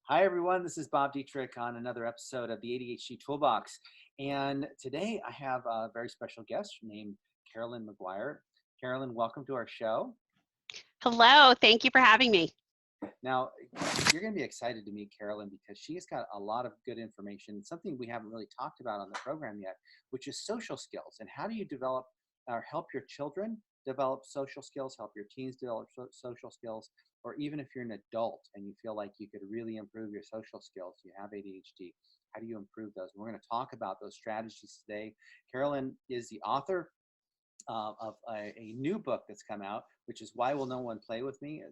Hi, everyone. This is Bob Dietrich on another episode of the ADHD Toolbox. And today I have a very special guest named Carolyn Maguire. Carolyn, welcome to our show. Hello, thank you for having me. Now, you're going to be excited to meet Carolyn because she has got a lot of good information, something we haven't really talked about on the program yet, which is social skills. And how do you develop or help your children develop social skills, help your teens develop social skills, or even if you're an adult and you feel like you could really improve your social skills, you have ADHD, how do you improve those? And we're going to talk about those strategies today. Carolyn is the author of a new book that's come out, which is Why Will No One Play With Me?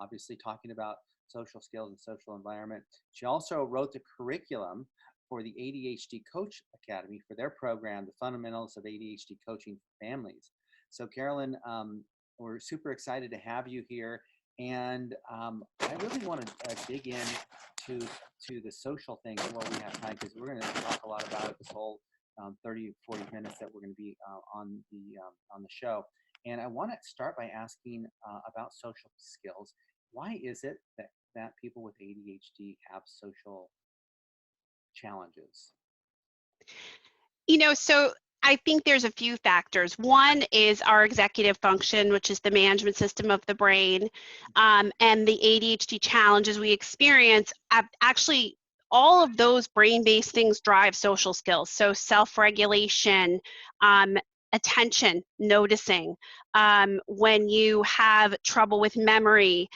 Obviously, talking about social skills and social environment. She also wrote the curriculum for the ADHD Coach Academy for their program, The Fundamentals of ADHD Coaching for Families. So, Carolyn, we're super excited to have you here. And I really want to dig in to the social thing while we have time, because we're going to talk a lot about it this whole 30, 40 minutes that we're going to be on the show. And I want to start by asking about social skills. Why is it that people with ADHD have social challenges? So I think there's a few factors. One is our executive function, which is the management system of the brain, and the ADHD challenges we experience. Actually, all of those brain-based things drive social skills. So self-regulation, attention, noticing, when you have trouble with memory,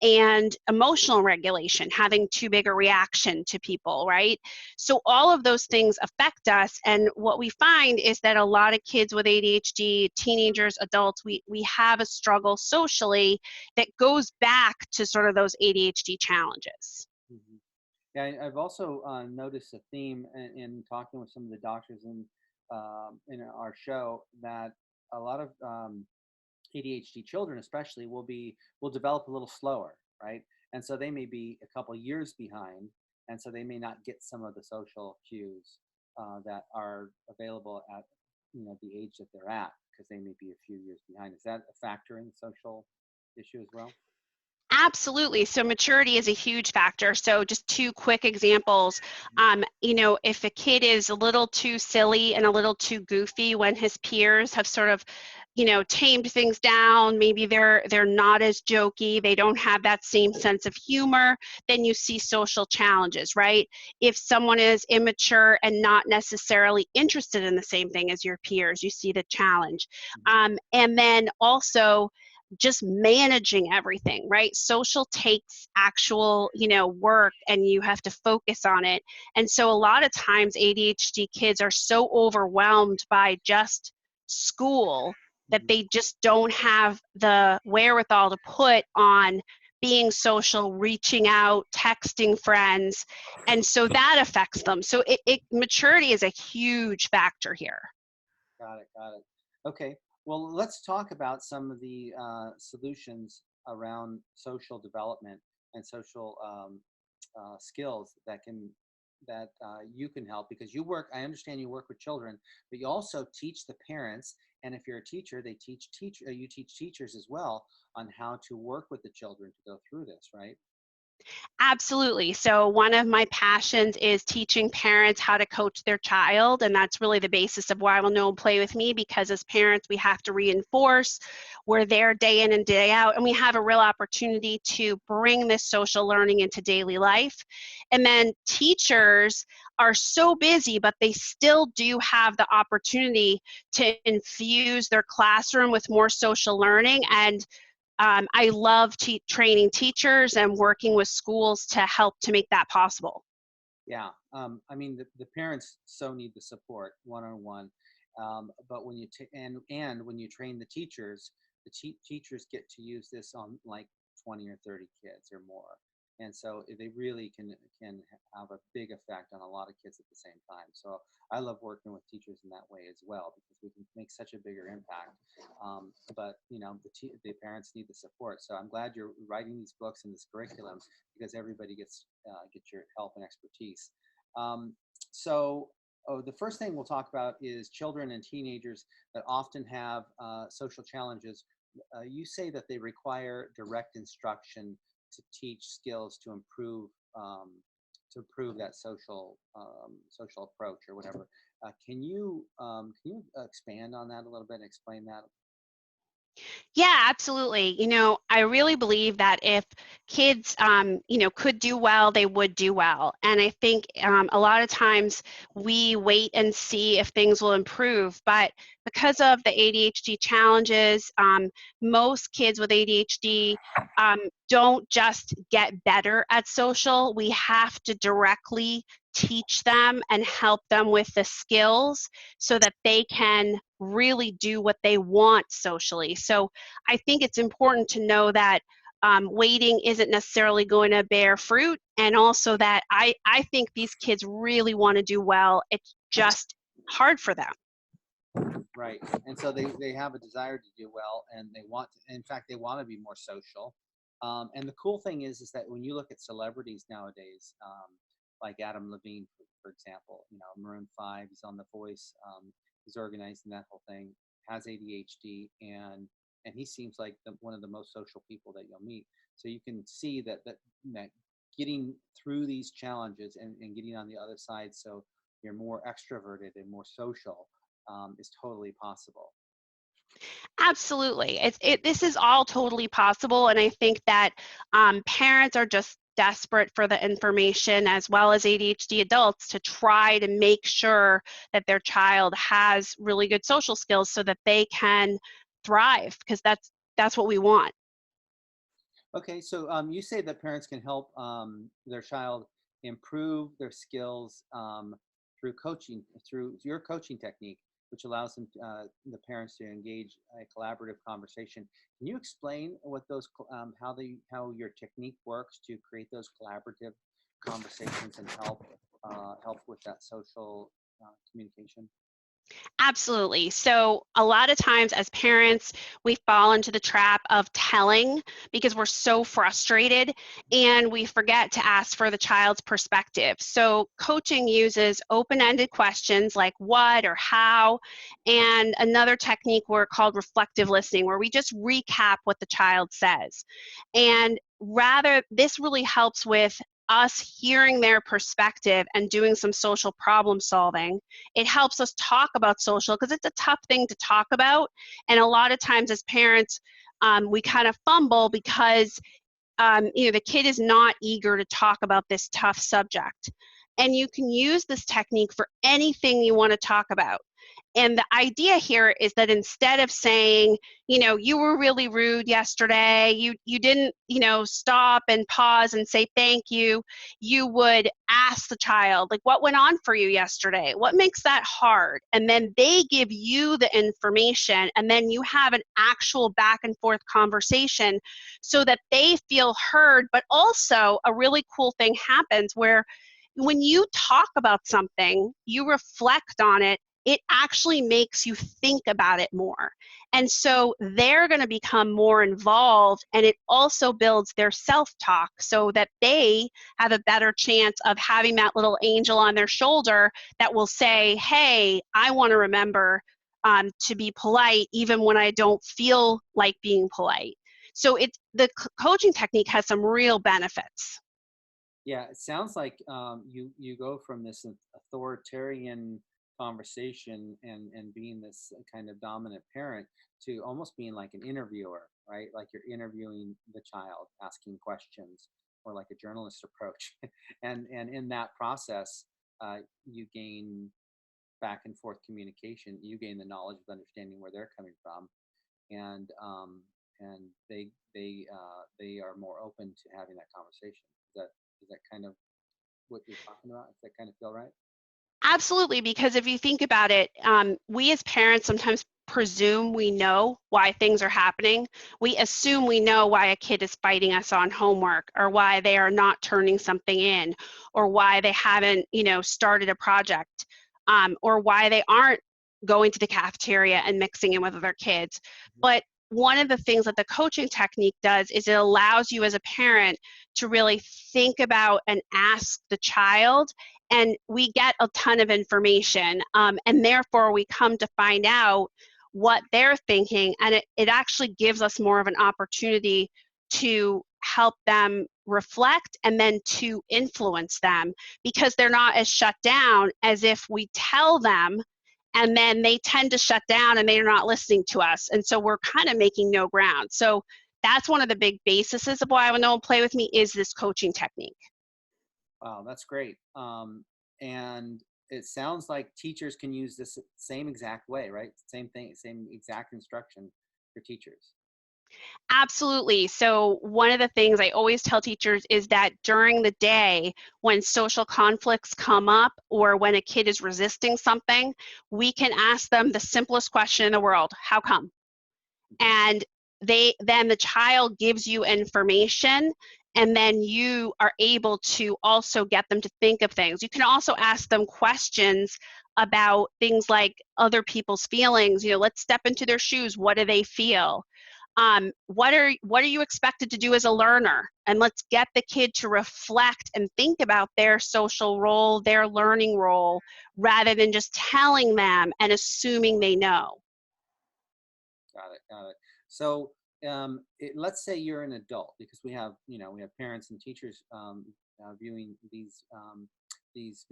and emotional regulation, having too big a reaction to people, right? So all of those things affect us, and what we find is that a lot of kids with ADHD, teenagers, adults, we have a struggle socially that goes back to sort of those ADHD challenges. Mm-hmm. Yeah, I've also noticed a theme in talking with some of the doctors in our show that a lot of ADHD children, especially, will develop a little slower, right? And so they may be a couple years behind, and so they may not get some of the social cues that are available at the age that they're at, because they may be a few years behind. Is that a factor in the social issue as well? Absolutely. So maturity is a huge factor. So just two quick examples. If a kid is a little too silly and a little too goofy when his peers have sort of, tamed things down, maybe they're not as jokey, they don't have that same sense of humor, then you see social challenges, right? If someone is immature and not necessarily interested in the same thing as your peers, you see the challenge. And then also, just managing everything, right? Social takes actual, work, and you have to focus on it. And so a lot of times ADHD kids are so overwhelmed by just school that Mm-hmm. they just don't have the wherewithal to put on being social, reaching out, texting friends. And so that affects them. So maturity is a huge factor here. Got it. Got it. Okay. Well, let's talk about some of the solutions around social development and social skills that you can help, because you work. I understand you work with children, but you also teach the parents. And if you're a teacher, you teach teachers as well on how to work with the children to go through this, right? Absolutely. So, one of my passions is teaching parents how to coach their child. And that's really the basis of Why Will No One Play With Me? Because as parents, we have to reinforce we're there day in and day out. And we have a real opportunity to bring this social learning into daily life. And then teachers are so busy, but they still do have the opportunity to infuse their classroom with more social learning. And I love training teachers and working with schools to help to make that possible. Yeah, I mean the parents so need the support one on one, but when and when you train the teachers, teachers get to use this on like 20 or 30 kids or more, and so they really can have a big effect on a lot of kids at the same time. So I love working with teachers in that way as well, because we can make such a bigger impact. But the parents need the support. So I'm glad you're writing these books and this curriculum, because everybody gets your help and expertise. Um, so, the first thing we'll talk about is children and teenagers that often have social challenges. You say that they require direct instruction to teach skills to improve to improve that social approach or whatever. Can you expand on that a little bit and explain that? Yeah, absolutely. I really believe that if kids, could do well, they would do well. And I think a lot of times we wait and see if things will improve. But because of the ADHD challenges, most kids with ADHD don't just get better at social. We have to directly teach them and help them with the skills so that they can really do what they want socially. So I think it's important to know that waiting isn't necessarily going to bear fruit, and also that I think these kids really want to do well. It's just hard for them. Right. And so they have a desire to do well, and in fact, they want to be more social. And the cool thing is that when you look at celebrities nowadays, like Adam Levine, for example, Maroon 5, he's on The Voice, he's organizing that whole thing, has ADHD, and he seems like one of the most social people that you'll meet. So you can see that getting through these challenges and getting on the other side, so you're more extroverted and more social, is totally possible. Absolutely. This is all totally possible, and I think that parents are just desperate for the information, as well as ADHD adults, to try to make sure that their child has really good social skills so that they can thrive, because that's what we want. Okay, so you say that parents can help their child improve their skills through coaching, through your coaching technique, which allows the parents to engage a collaborative conversation. Can you explain what how your technique works to create those collaborative conversations and help with that social communication? Absolutely. So, a lot of times as parents, we fall into the trap of telling because we're so frustrated and we forget to ask for the child's perspective. So, coaching uses open ended questions like what or how, and another technique called reflective listening, where we just recap what the child says. And this really helps with us hearing their perspective and doing some social problem solving. It helps us talk about social because it's a tough thing to talk about. And a lot of times as parents, we kind of fumble because the kid is not eager to talk about this tough subject. And you can use this technique for anything you want to talk about. And the idea here is that instead of saying, you were really rude yesterday, you didn't, stop and pause and say thank you, you would ask the child, like, what went on for you yesterday? What makes that hard? And then they give you the information, and then you have an actual back and forth conversation so that they feel heard. But also, a really cool thing happens where when you talk about something, you reflect on it, it actually makes you think about it more. And so they're going to become more involved, and it also builds their self-talk so that they have a better chance of having that little angel on their shoulder that will say, hey, I want to remember to be polite even when I don't feel like being polite. So the coaching technique has some real benefits. Yeah, it sounds like you go from this authoritarian conversation and being this kind of dominant parent to almost being like an interviewer, right? Like you're interviewing the child, asking questions, or like a journalist approach, and in that process, you gain back and forth communication. You gain the knowledge of understanding where they're coming from, and they are more open to having that conversation. Is that kind of what you're talking about? Does that kind of feel right? Absolutely, because if you think about it, we as parents sometimes presume we know why things are happening. We assume we know why a kid is fighting us on homework, or why they are not turning something in, or why they haven't, started a project, or why they aren't going to the cafeteria and mixing in with other kids. But one of the things that the coaching technique does is it allows you as a parent to really think about and ask the child, and we get a ton of information, and therefore we come to find out what they're thinking, and it actually gives us more of an opportunity to help them reflect and then to influence them, because they're not as shut down as if we tell them and then they tend to shut down and they're not listening to us. And so we're kind of making no ground. So that's one of the big bases of why I would know and play with me is this coaching technique. Wow, that's great. And it sounds like teachers can use this same exact way, right? Same thing, same exact instruction for teachers. Absolutely. So one of the things I always tell teachers is that during the day, when social conflicts come up or when a kid is resisting something, we can ask them the simplest question in the world: how come? And then the child gives you information, and then you are able to also get them to think of things. You can also ask them questions about things like other people's feelings. Let's step into their shoes. What do they feel? What are you expected to do as a learner? And let's get the kid to reflect and think about their social role, their learning role, rather than just telling them and assuming they know. Got it. Got it. So, let's say you're an adult, because we have parents and teachers viewing these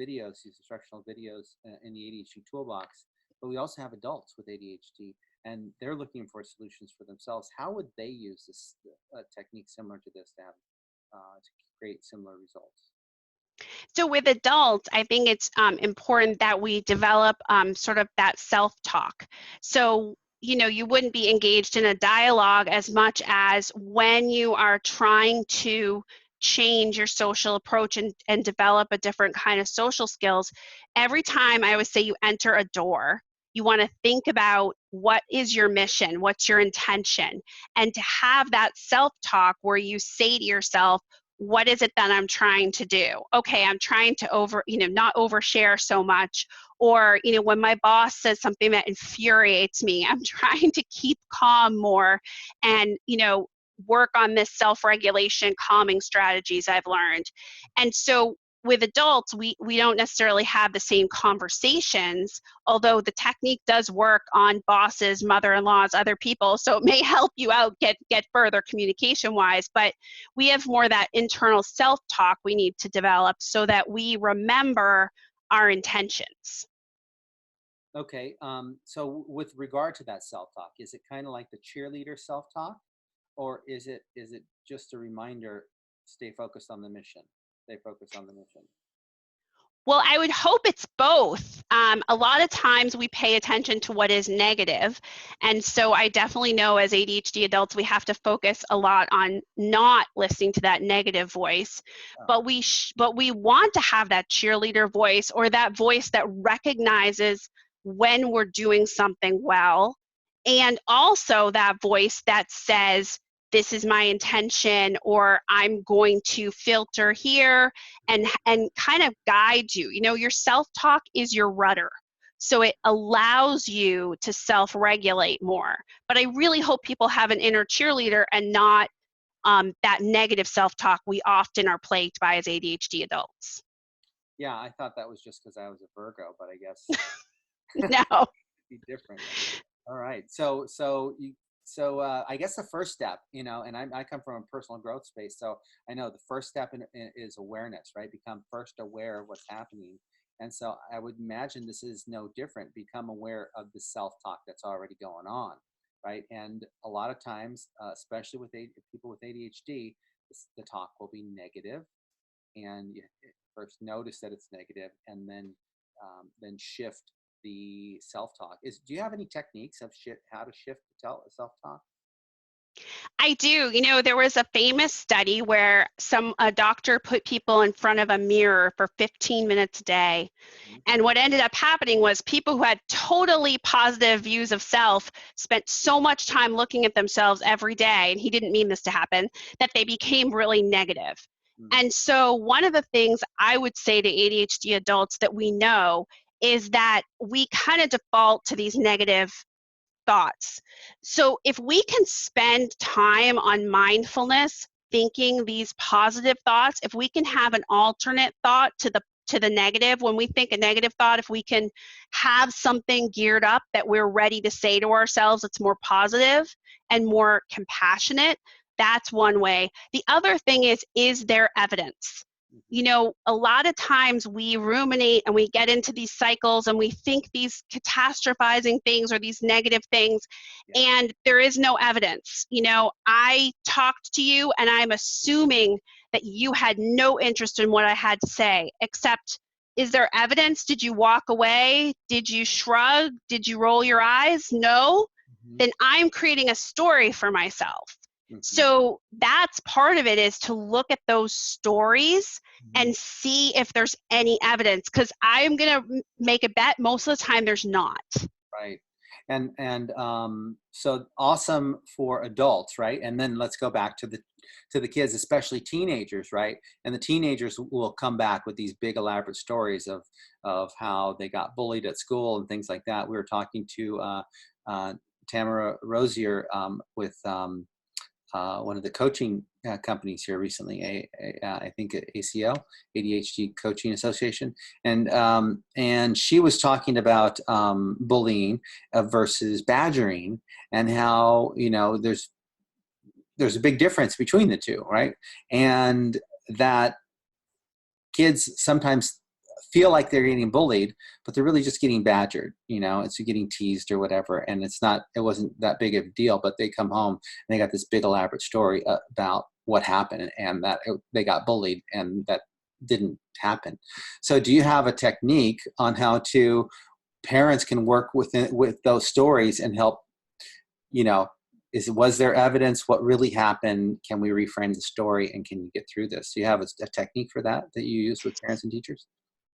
videos, these instructional videos in the ADHD Toolbox. But we also have adults with ADHD, and they're looking for solutions for themselves. How would they use this technique similar to this to have to create similar results? So with adults, I think it's important that we develop sort of that self-talk. So, you wouldn't be engaged in a dialogue as much as when you are trying to change your social approach and develop a different kind of social skills. Every time I always say you enter a door, you want to think about what is your mission, what's your intention, and to have that self-talk where you say to yourself, what is it that I'm trying to do? Okay, I'm trying to not overshare so much. Or, when my boss says something that infuriates me, I'm trying to keep calm more and, work on this self-regulation, calming strategies I've learned. And so with adults, we don't necessarily have the same conversations, although the technique does work on bosses, mother-in-laws, other people. So it may help you out get further communication-wise, but we have more that internal self-talk we need to develop so that we remember our intentions. Okay. So with regard to that self-talk, is it kind of like the cheerleader self-talk, or is it just a reminder, stay focused on the mission, stay focused on the mission? Well, I would hope it's both. A lot of times we pay attention to what is negative. And so I definitely know as ADHD adults, we have to focus a lot on not listening to that negative voice. Oh, But we want to have that cheerleader voice, or that voice that recognizes when we're doing something well. And also that voice that says, this is my intention, or I'm going to filter here, and kind of guide you. Your self-talk is your rudder. So it allows you to self-regulate more. But I really hope people have an inner cheerleader and not that negative self-talk we often are plagued by as ADHD adults. yeah. I thought that was just because I was a Virgo, but I guess No. be different. All right. So I guess the first step, and I come from a personal growth space, so I know the first step is awareness, right? Become first aware of what's happening. And so I would imagine this is no different. Become aware of the self-talk that's already going on, right? And a lot of times, especially with people with ADHD, the talk will be negative, and you first notice that it's negative, and then shift the self-talk. Do you have any techniques of how to shift the self-talk? I do. There was a famous study where a doctor put people in front of a mirror for 15 minutes a day. Mhm. And what ended up happening was people who had totally positive views of self spent so much time looking at themselves every day, and he didn't mean this to happen, that they became really negative. Mm. And so one of the things I would say to ADHD adults that we know is that we kind of default to these negative thoughts. So if we can spend time on mindfulness, thinking these positive thoughts, if we can have an alternate thought to the negative, when we think a negative thought, if we can have something geared up that we're ready to say to ourselves, it's more positive and more compassionate, That's one way. The other thing is there evidence? You know, a lot of times we ruminate and we get into these cycles and we think these catastrophizing things or these negative things, and there is no evidence. You know, I talked to you and I'm assuming that you had no interest in what I had to say, except, is there evidence? Did you walk away? Did you shrug? Did you roll your eyes? No? Then I'm creating a story for myself. So that's part of it, is to look at those stories and see if there's any evidence, because I'm going to make a bet most of the time there's not. Right. And so awesome for adults, right? And then let's go back to the kids, especially teenagers, right? And the teenagers will come back with these big elaborate stories of how they got bullied at school and things like that. We were talking to Tamara Rosier with one of the coaching companies here recently, I think ACO, ADHD Coaching Association, and she was talking about bullying versus badgering, and how, you know, there's a big difference between the two, right? And that kids sometimes feel like they're getting bullied, but they're really just getting badgered, you know, it's getting teased or whatever. And it wasn't that big of a deal, but they come home and they got this big elaborate story about what happened, and that they got bullied and that didn't happen. So do you have a technique on how parents can work with those stories and help, you know, was there evidence? What really happened? Can we reframe the story, and can you get through this? Do you have a technique for that you use with parents and teachers?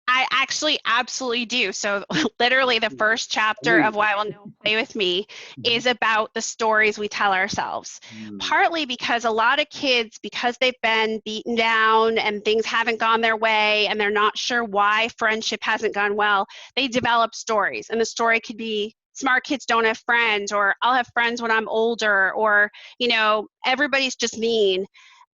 I actually absolutely do. So literally the first chapter of Why Will No One Play With Me is about the stories we tell ourselves. Partly because a lot of kids, because they've been beaten down and things haven't gone their way and they're not sure why friendship hasn't gone well, they develop stories. And the story could be, smart kids don't have friends, or I'll have friends when I'm older, or, you know, everybody's just mean.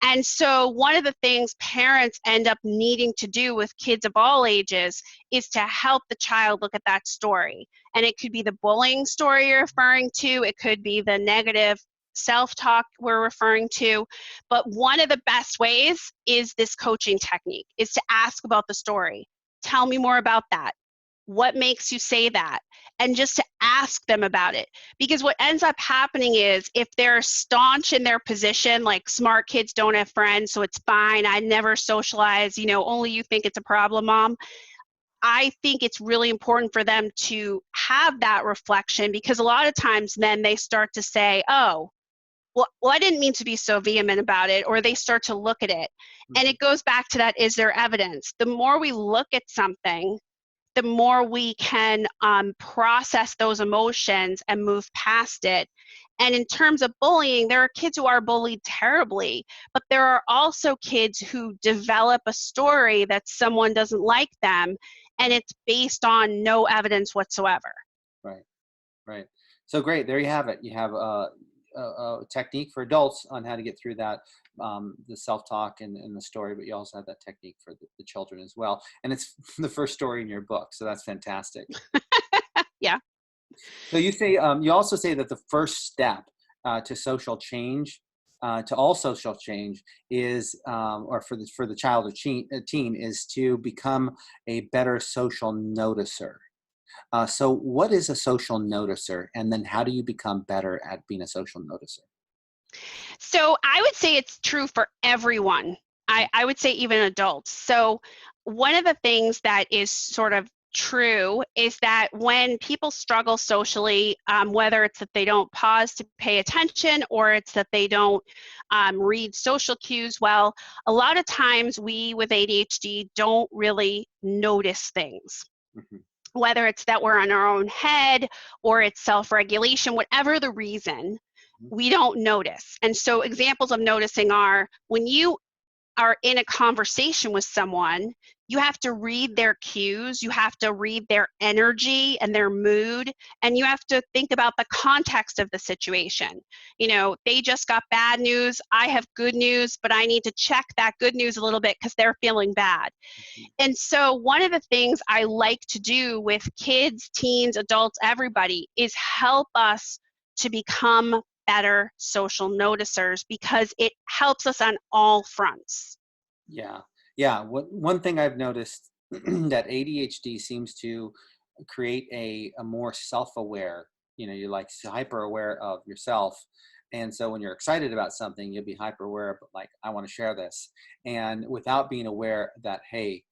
And so one of the things parents end up needing to do with kids of all ages is to help the child look at that story. And it could be the bullying story you're referring to. It could be the negative self-talk we're referring to. But one of the best ways is this coaching technique, is to ask about the story. Tell me more about that. What makes you say that? And just to ask them about it. Because what ends up happening is, if they're staunch in their position, like smart kids don't have friends, so it's fine, I never socialize, you know, only you think it's a problem, Mom. I think it's really important for them to have that reflection, because a lot of times then they start to say, oh, well, I didn't mean to be so vehement about it, or they start to look at it. And it goes back to that, is there evidence? The more we look at something, the more we can process those emotions and move past it. And in terms of bullying, there are kids who are bullied terribly, but there are also kids who develop a story that someone doesn't like them, and it's based on no evidence whatsoever. Right, right. So great. There you have it. You have a technique for adults on how to get through that, the self-talk and the story, but you also have that technique for the children as well. And it's the first story in your book. So that's fantastic. Yeah. So you say, you also say that the first step to social change, to all social change is, or for the child or teen, is to become a better social noticer. So what is a social noticer? And then how do you become better at being a social noticer? So I would say it's true for everyone. I would say even adults. So one of the things that is sort of true is that when people struggle socially, whether it's that they don't pause to pay attention, or it's that they don't read social cues well, a lot of times we with ADHD don't really notice things. Whether it's that we're in our own head, or it's self-regulation, whatever the reason, we don't notice. And so examples of noticing are, when you are in a conversation with someone, you have to read their cues, you have to read their energy and their mood, and you have to think about the context of the situation. You know, they just got bad news, I have good news, but I need to check that good news a little bit because they're feeling bad. And so one of the things I like to do with kids, teens, adults, everybody, is help us to become better social noticers because it helps us on all fronts. Yeah. Yeah. One thing I've noticed that ADHD seems to create a more self-aware, you're like hyper aware of yourself. And so when you're excited about something, you'll be hyper aware, but like, I want to share this. And without being aware that, hey,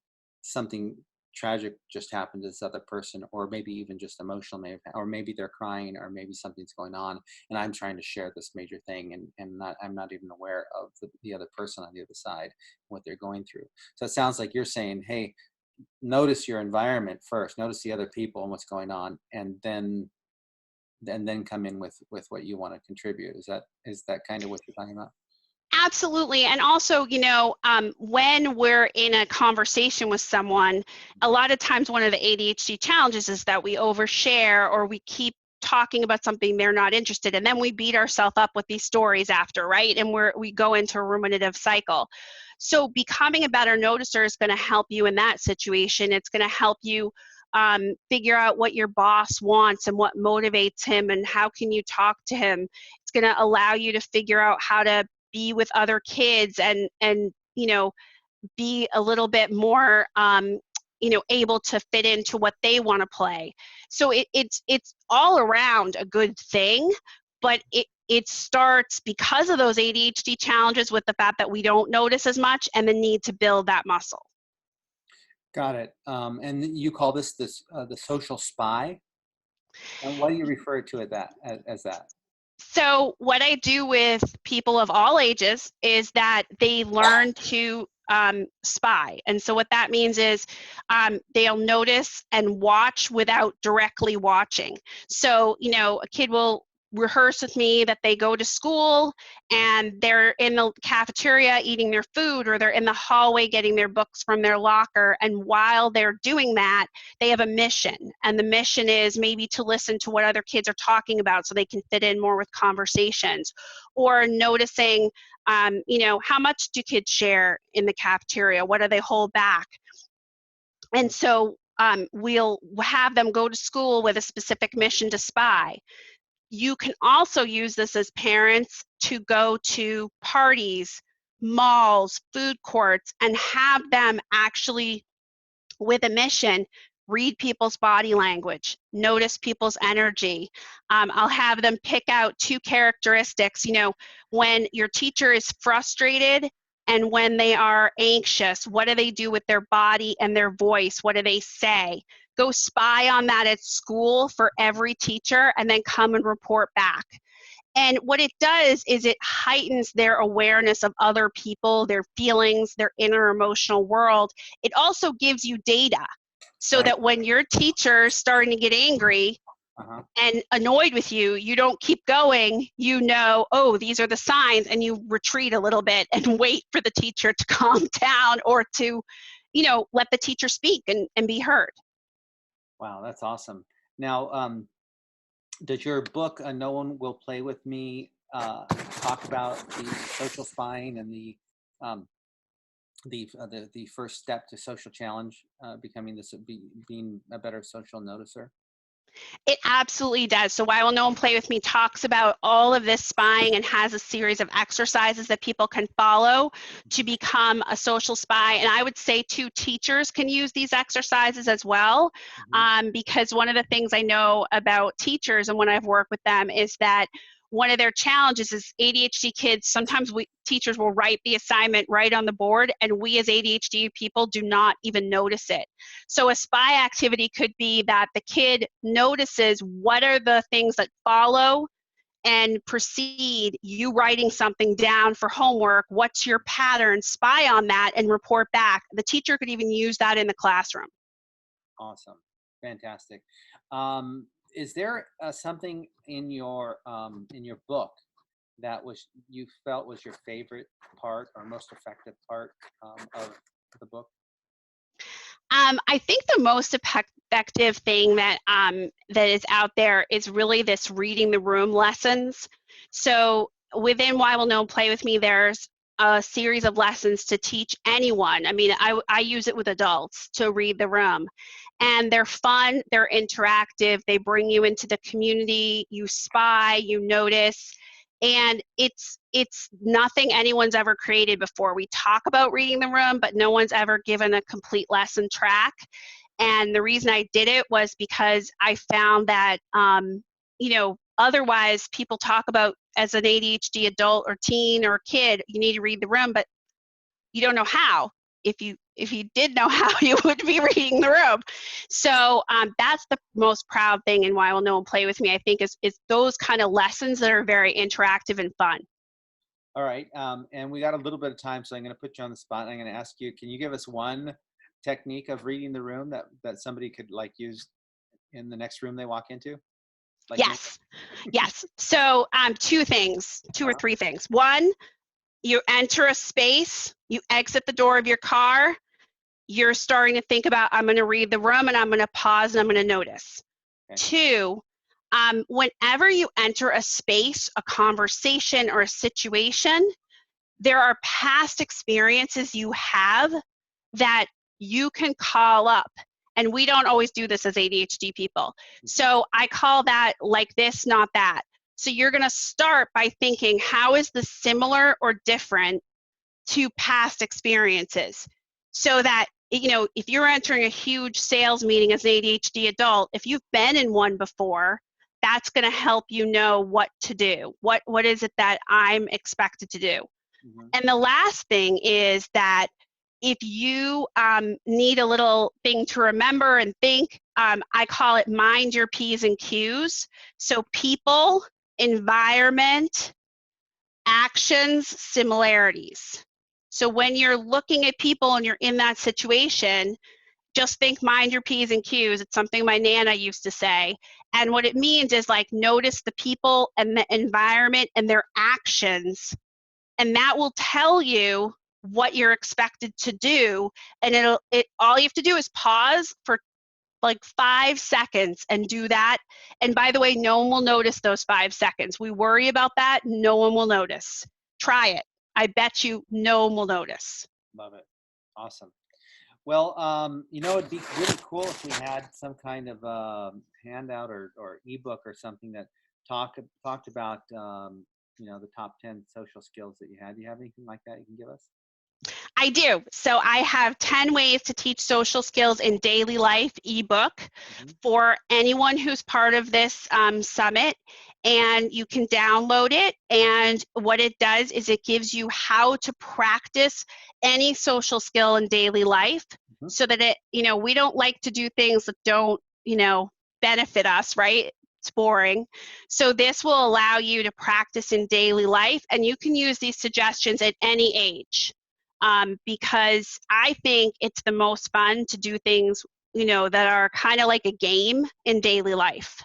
something tragic just happened to this other person, or maybe even just emotional, maybe, or maybe they're crying, or maybe something's going on, and I'm trying to share this major thing, and I'm not even aware of the other person on the other side, what they're going through. So it sounds like you're saying, hey, notice your environment first, notice the other people and what's going on, and then come in with what you want to contribute. Is that kind of what you're talking about? Absolutely. And also, when we're in a conversation with someone, a lot of times one of the ADHD challenges is that we overshare or we keep talking about something they're not interested in. Then we beat ourselves up with these stories after, right? And we go into a ruminative cycle. So becoming a better noticer is going to help you in that situation. It's going to help you figure out what your boss wants and what motivates him and how can you talk to him. It's going to allow you to figure out how to be with other kids and be a little bit more able to fit into what they want to play. So it's all around a good thing, but it starts because of those ADHD challenges with the fact that we don't notice as much and the need to build that muscle. Got it. And you call this the social spy, and why do you refer to it as that? So what I do with people of all ages is that they learn to spy. And so what that means is they'll notice and watch without directly watching. So, a kid will rehearse with me that they go to school and they're in the cafeteria eating their food, or they're in the hallway getting their books from their locker. And while they're doing that, they have a mission. And the mission is maybe to listen to what other kids are talking about so they can fit in more with conversations, or noticing how much do kids share in the cafeteria? What do they hold back? And so we'll have them go to school with a specific mission to spy. You can also use this as parents to go to parties, malls, food courts, and have them actually, with a mission, read people's body language, notice people's energy. I'll have them pick out 2 characteristics. When your teacher is frustrated and when they are anxious, what do they do with their body and their voice? What do they say? Go spy on that at school for every teacher and then come and report back. And what it does is it heightens their awareness of other people, their feelings, their inner emotional world. It also gives you data so Right. that when your teacher is starting to get angry Uh-huh. and annoyed with you, you don't keep going. Oh, these are the signs, and you retreat a little bit and wait for the teacher to calm down or to, let the teacher speak and be heard. Wow, that's awesome. Now, does your book, No One Will Play With Me, talk about the social spying and um, the first step to social challenge, becoming being a better social noticer? It absolutely does. So Why Will No One Play With Me talks about all of this spying and has a series of exercises that people can follow to become a social spy. And I would say too, teachers can use these exercises as well, because one of the things I know about teachers and when I've worked with them is that one of their challenges is ADHD kids. Sometimes teachers will write the assignment right on the board, and we as ADHD people do not even notice it. So a spy activity could be that the kid notices what are the things that follow and precede you writing something down for homework. What's your pattern? Spy on that and report back. The teacher could even use that in the classroom. Awesome. Fantastic. Is there something in your book that you felt was your favorite part or most effective part of the book? I think the most effective thing that is out there is really this reading the room lessons. So within Why Will No One Play With Me, there's a series of lessons to teach anyone. I mean, I use it with adults to read the room. And they're fun, they're interactive, they bring you into the community, you spy, you notice, And it's nothing anyone's ever created before. We talk about reading the room, but no one's ever given a complete lesson track. And the reason I did it was because I found that, otherwise people talk about, as an ADHD adult or teen or kid, you need to read the room, but you don't know how. If you did know how, you would be reading the room. So that's the most proud thing, and why will no one play with me, I think, is those kind of lessons that are very interactive and fun. All right. And we got a little bit of time, so I'm going to put you on the spot. And I'm going to ask you, can you give us one technique of reading the room that somebody could like use in the next room they walk into? Like Yes. Yes. So two or three things. One, you enter a space, you exit the door of your car, you're starting to think about, I'm going to read the room, and I'm going to pause, and I'm going to notice. Okay. Two, whenever you enter a space, a conversation, or a situation, there are past experiences you have that you can call up. And we don't always do this as ADHD people. So I call that like this, not that. So you're going to start by thinking, how is this similar or different to past experiences? So that, if you're entering a huge sales meeting as an ADHD adult, if you've been in one before, that's going to help you know what to do. What is it that I'm expected to do? Mm-hmm. And the last thing is that if you need a little thing to remember and think, I call it mind your P's and Q's. So people, environment, actions, similarities. So when you're looking at people and you're in that situation, just think mind your P's and Q's. It's something my Nana used to say. And what it means is, like, notice the people and the environment and their actions, and that will tell you what you're expected to do. And all you have to do is pause for like 5 seconds and do that. And by the way, no one will notice those 5 seconds. We worry about that. No one will notice. Try it. I bet you no one will notice. Love it. Awesome. Well, it'd be really cool if we had some kind of handout or ebook or something that talked about the top 10 social skills that you had. Do you have anything like that you can give us? I do. So I have 10 ways to teach social skills in daily life ebook for anyone who's part of this summit. And you can download it. And what it does is it gives you how to practice any social skill in daily life, so that we don't like to do things that don't, benefit us, right? It's boring. So this will allow you to practice in daily life, and you can use these suggestions at any age. Because I think it's the most fun to do things, that are kind of like a game in daily life.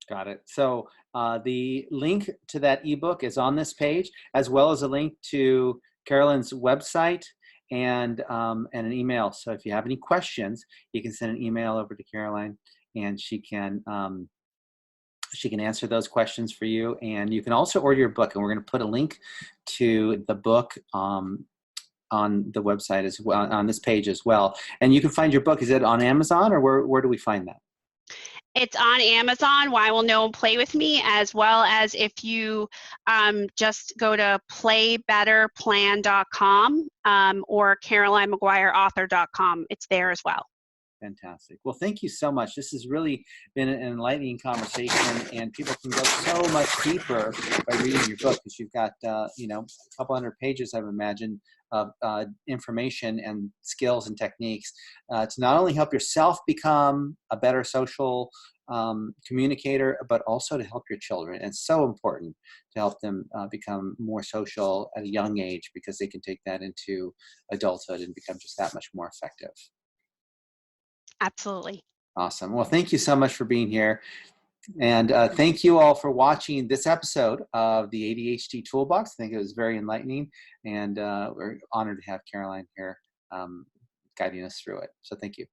Got it. So the link to that ebook is on this page, as well as a link to Carolyn's website and an email. So if you have any questions, you can send an email over to Caroline, and she can answer those questions for you. And you can also order your book, and we're going to put a link to the book on the website as well, on this page as well. And you can find your book. Is it on Amazon, or where do we find that? It's on Amazon, Why Will No One Play With Me, as well as if you just go to playbetterplan.com or CarolineMaguireAuthor.com. It's there as well. Fantastic. Well, thank you so much. This has really been an enlightening conversation, and people can go so much deeper by reading your book, because you've got, a couple hundred pages, I would imagine, of information and skills and techniques to not only help yourself become a better social communicator, but also to help your children. And it's so important to help them become more social at a young age, because they can take that into adulthood and become just that much more effective. Absolutely. Awesome. Well, thank you so much for being here. And thank you all for watching this episode of the ADHD Toolbox. I think it was very enlightening, and we're honored to have Caroline here guiding us through it. So thank you.